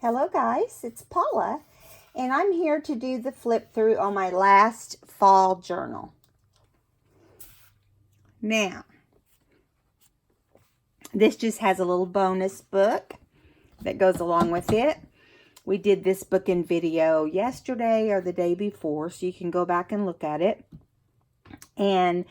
Hello guys, it's Paula, and I'm here to do the flip through on my last fall journal. Now, this just has a little bonus book that goes along with it. We did this book in video yesterday or the day before, so you can go back and look at it. And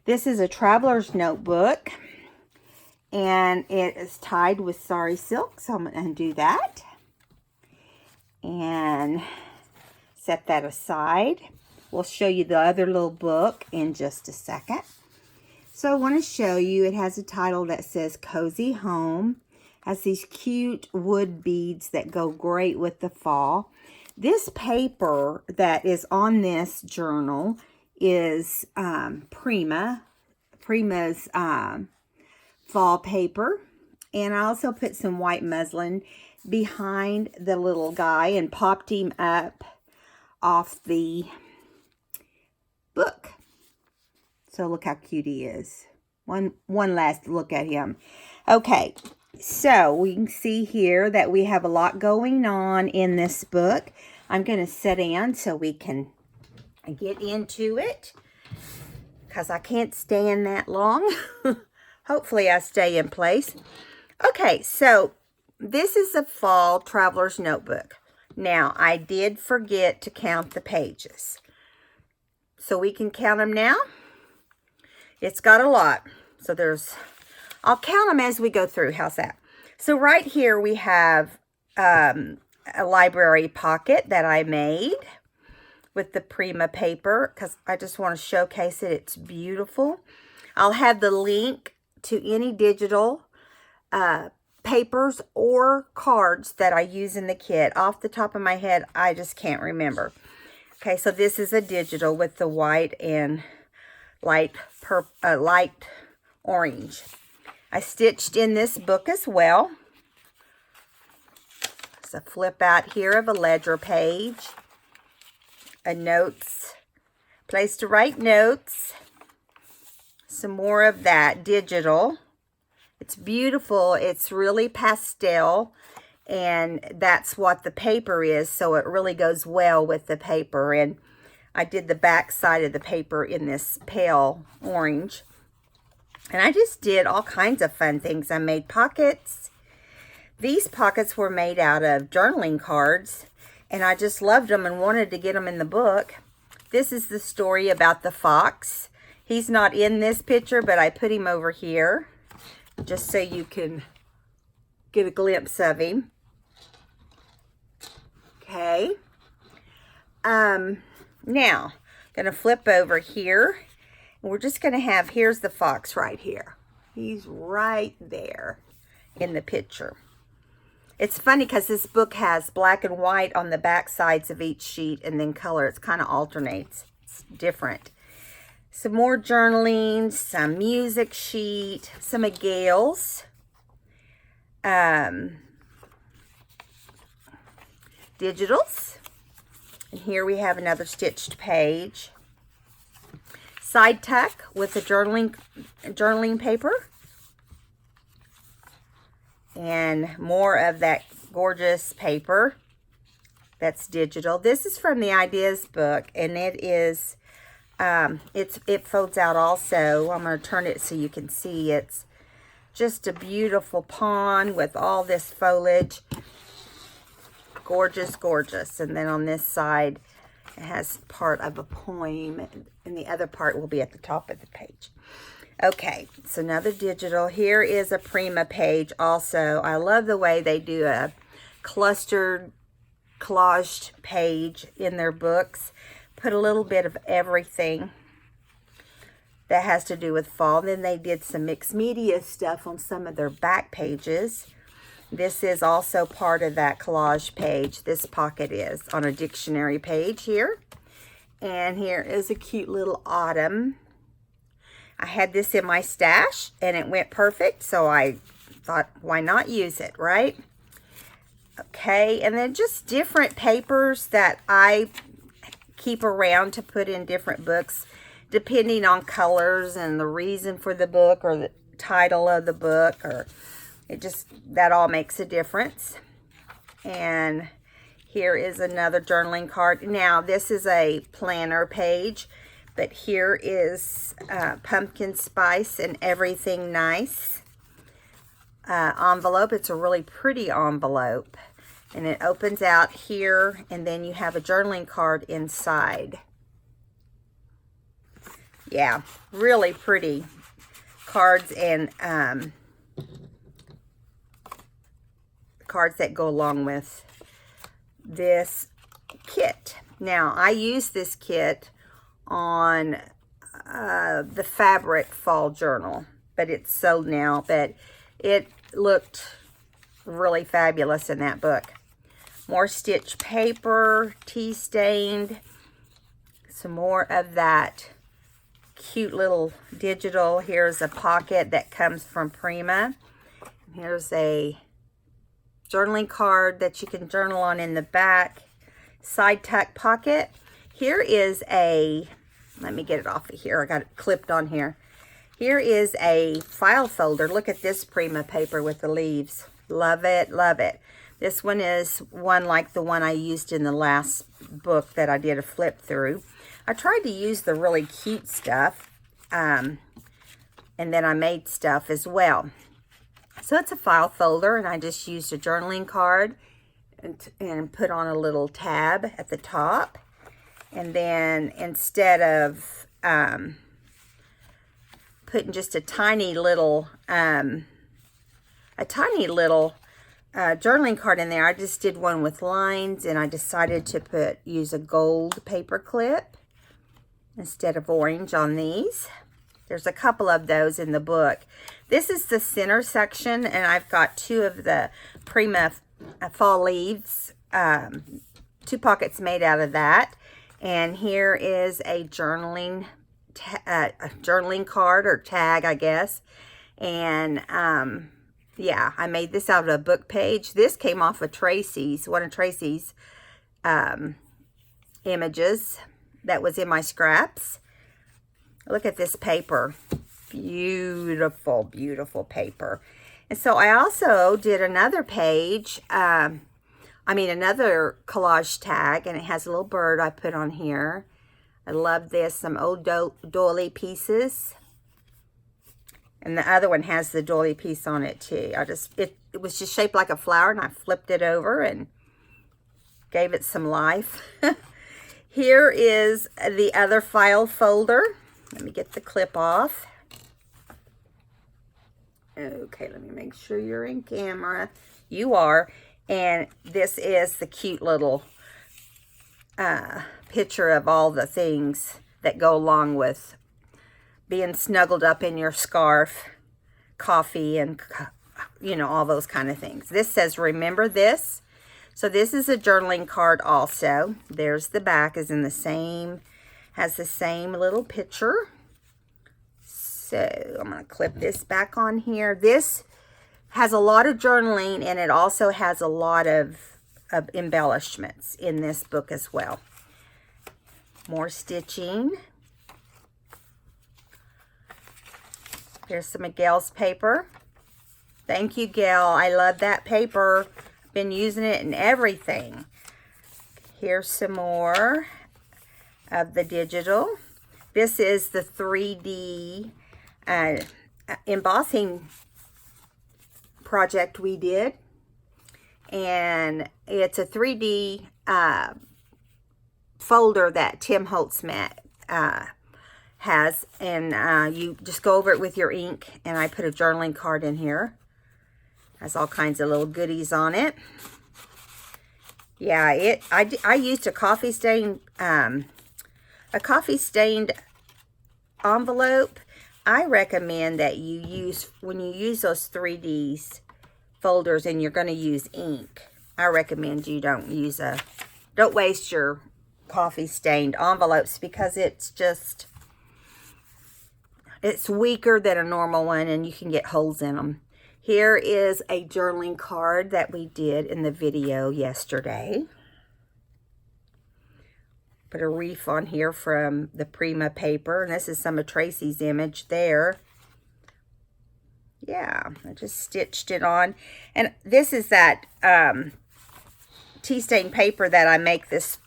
this is a traveler's notebook, and it is tied with sari silk, so I'm going to undo that and set that aside. We'll show you the other little book in just a second. So I want to show you, it has a title that says Cozy Home. Has these cute wood beads that go great with the fall. This paper that is on this journal is Prima's fall paper. And I also put some white muslin behind the little guy and popped him up off the book. So look how cute he is. One last look at him. Okay, so we can see here that we have a lot going on in this book. I'm going to sit down so we can get into it, because I can't stand that long. Hopefully I stay in place. Okay, so this is a fall traveler's notebook. Now, I did forget to count the pages. So we can count them now. It's got a lot. So I'll count them as we go through. How's that? So right here we have a library pocket that I made with the Prima paper, because I just want to showcase it. It's beautiful. I'll have the link to any digital papers or cards that I use in the kit. Off the top of my head, I just can't remember. Okay, so this is a digital with the white and light orange. I stitched in this book as well. There's a flip out here of a ledger page, a notes, place to write notes, some more of that digital. It's beautiful. It's really pastel, and that's what the paper is, so it really goes well with the paper. And I did the back side of the paper in this pale orange. And I just did all kinds of fun things. I made pockets. These pockets were made out of journaling cards, and I just loved them and wanted to get them in the book. This is the story about the fox. He's not in this picture, but I put him over here just so you can get a glimpse of him. Okay. Now, I'm going to flip over here. We're just going to have, here's the fox right here. He's right there in the picture. It's funny because this book has black and white on the back sides of each sheet, and then color. It's kind of alternates. It's different. Some more journaling, some music sheet, some of Gail's. Digitals. And here we have another stitched page. Side tuck with the journaling paper. And more of that gorgeous paper that's digital. This is from the Ideas book, and it is it folds out also. I'm going to turn it so you can see. It's just a beautiful pond with all this foliage. Gorgeous, gorgeous. And then on this side, it has part of a poem, and the other part will be at the top of the page. Okay, so another digital. Here is a Prima page also. I love the way they do a clustered, collaged page in their books. Put a little bit of everything that has to do with fall. Then they did some mixed media stuff on some of their back pages. This is also part of that collage page. This pocket is on a dictionary page here. And here is a cute little autumn. I had this in my stash, and it went perfect, so I thought, why not use it, right? Okay, and then just different papers that I keep around to put in different books, depending on colors and the reason for the book or the title of the book, or it just, that all makes a difference. And here is another journaling card. Now, this is a planner page, but here is pumpkin spice and everything nice envelope. It's a really pretty envelope. And it opens out here, and then you have a journaling card inside. Yeah, really pretty cards and cards that go along with this kit. Now, I use this kit on the fabric fall journal, but it's sold now, but it looked really fabulous in that book. More stitch paper, tea stained, some more of that cute little digital. Here's a pocket that comes from Prima. Here's a journaling card that you can journal on in the back. Side tuck pocket. Here is a, let me get it off of here. I got it clipped on here. Here is a file folder. Look at this Prima paper with the leaves. Love it, love it. This one is one like the one I used in the last book that I did a flip through. I tried to use the really cute stuff, and then I made stuff as well. So it's a file folder, and I just used a journaling card and put on a little tab at the top. And then instead of putting just a tiny little journaling card in there, I just did one with lines, and I decided to use a gold paper clip instead of orange on these. There's a couple of those in the book. This is the center section, and I've got two of the Prima fall leaves, 2 pockets made out of that. And here is a journaling card or tag, I guess. And yeah, I made this out of a book page. This came off of Tracy's, one of Tracy's images that was in my scraps. Look at this paper. Beautiful, beautiful paper. And so I also did another page, another collage tag, and it has a little bird I put on here. I love this, some old doily pieces. And the other one has the doily piece on it too. It was just shaped like a flower, and I flipped it over and gave it some life. Here is the other file folder. Let me get the clip off. Okay, let me make sure you're in camera. You are. And this is the cute little picture of all the things that go along with being snuggled up in your scarf, coffee, and, you know, all those kind of things. This says, remember this. So this is a journaling card also. There's the back, is in the same, has the same little picture. So I'm going to clip this back on here. This has a lot of journaling, and it also has a lot of embellishments in this book as well. More stitching. Here's some of Gail's paper. Thank you, Gail. I love that paper. Been using it in everything. Here's some more of the digital. This is the 3D embossing project we did, and it's a 3D folder that Tim Holtzman has, and you just go over it with your ink, and I put a journaling card in here. Has all kinds of little goodies on it. Yeah, I used a coffee stained envelope. I recommend that you use, when you use those 3D folders and you're going to use ink, I recommend you don't waste your coffee stained envelopes, because it's weaker than a normal one, and you can get holes in them. Here is a journaling card that we did in the video yesterday. Put a reef on here from the Prima paper, and this is some of Tracy's image there. Yeah, I just stitched it on. And this is that tea stain paper that I make this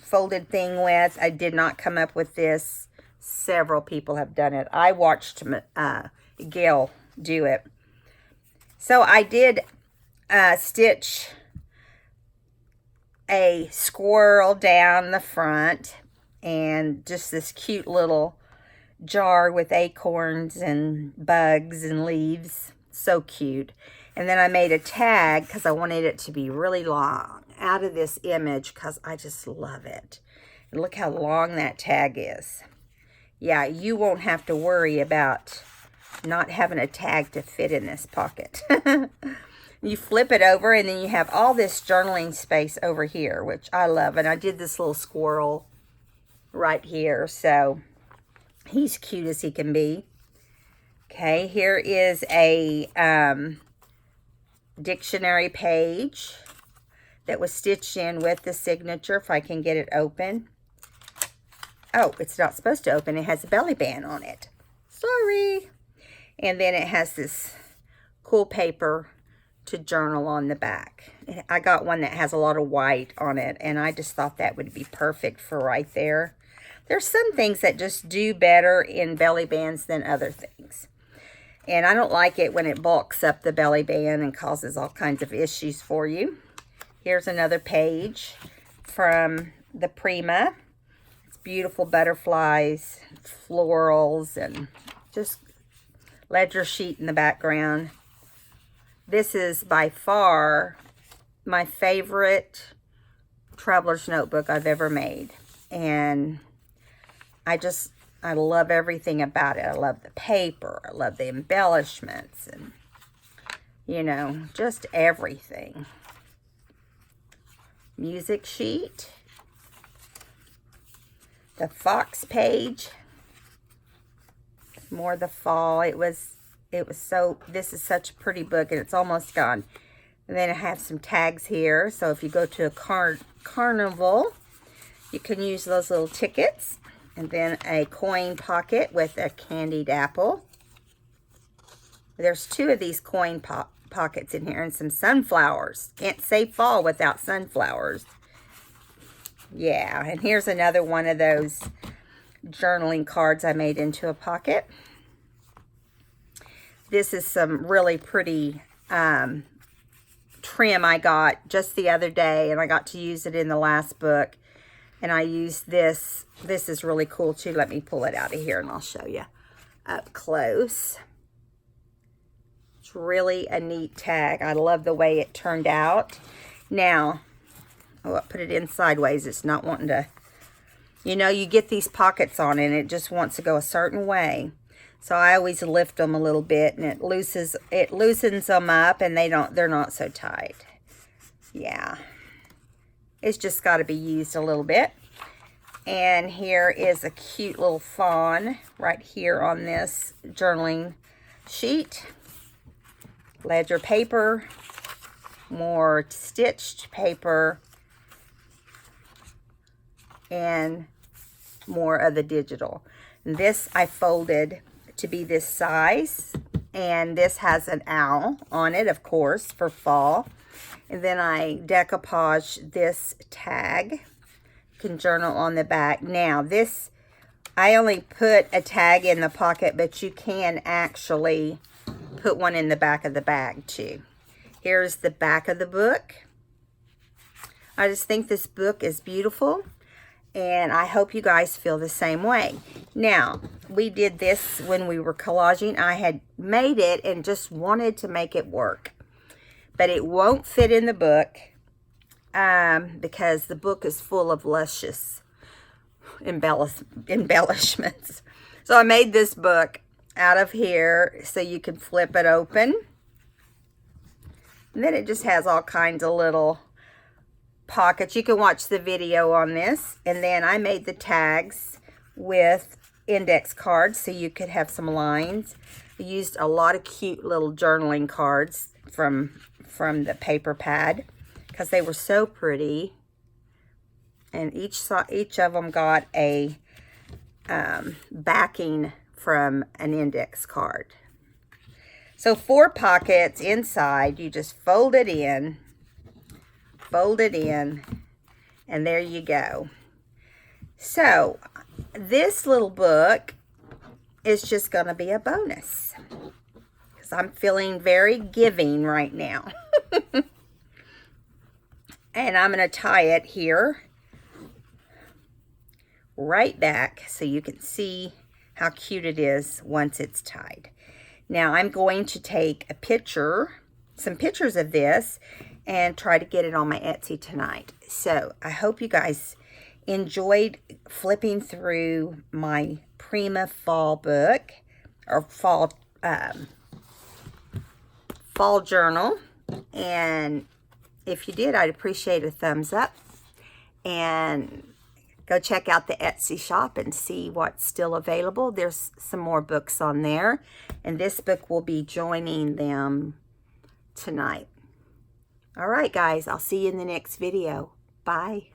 folded thing with. I did not come up with this. Several people have done it. I watched Gail do it. So I did stitch a squirrel down the front and just this cute little jar with acorns and bugs and leaves. So cute. And then I made a tag because I wanted it to be really long out of this image because I just love it. And look how long that tag is. Yeah, you won't have to worry about not having a tag to fit in this pocket. You flip it over and then you have all this journaling space over here, which I love. And I did this little squirrel right here, so he's cute as he can be. Okay, here is a dictionary page that was stitched in with the signature, if I can get it open. Oh, it's not supposed to open. It has a belly band on it. Sorry. And then it has this cool paper to journal on the back. I got one that has a lot of white on it, and I just thought that would be perfect for right there. There's some things that just do better in belly bands than other things. And I don't like it when it bulks up the belly band and causes all kinds of issues for you. Here's another page from the Prima. It's beautiful butterflies, florals, and just ledger sheet in the background. This is by far my favorite traveler's notebook I've ever made. And I love everything about it. I love the paper. I love the embellishments and, you know, just everything. Music sheet. The fox page. More the fall. This is such a pretty book, and it's almost gone. And then I have some tags here. So if you go to a carnival, you can use those little tickets. And then a coin pocket with a candied apple. There's 2 of these coin pockets in here, and some sunflowers. Can't say fall without sunflowers. Yeah, and here's another one of those journaling cards I made into a pocket. This is some really pretty trim I got just the other day, and I got to use it in the last book. And I used this. This is really cool too. Let me pull it out of here and I'll show you up close. It's really a neat tag. I love the way it turned out. Now, oh, I put it in sideways. It's not wanting to, you know, you get these pockets on and it just wants to go a certain way. So I always lift them a little bit and it loosens them up, and they're not so tight. Yeah. It's just got to be used a little bit. And here is a cute little fawn right here on this journaling sheet. Ledger paper, more stitched paper, and more of the digital. This I folded to be this size, and this has an owl on it, of course, for fall. And then I decoupage this tag. You can journal on the back. Now this, I only put a tag in the pocket, but you can actually put one in the back of the bag too. Here's the back of the book. I just think this book is beautiful, and I hope you guys feel the same way. Now, we did this when we were collaging. I had made it and just wanted to make it work. But it won't fit in the book because the book is full of luscious embellishments. So I made this book out of here so you can flip it open. And then it just has all kinds of little pockets. You can watch the video on this. And then I made the tags with index cards so you could have some lines. I used a lot of cute little journaling cards from the paper pad because they were so pretty. And each of them got a backing from an index card. So 4 pockets inside. You just fold it in fold it in, and there you go. So this little book is just going to be a bonus because I'm feeling very giving right now. And I'm going to tie it here right back so you can see how cute it is once it's tied. Now I'm going to take a picture, some pictures of this, and try to get it on my Etsy tonight. So I hope you guys enjoyed flipping through my Prima fall book, or fall journal. And if you did, I'd appreciate a thumbs up. And go check out the Etsy shop and see what's still available. There's some more books on there. And this book will be joining them tonight. All right, guys. I'll see you in the next video. Bye.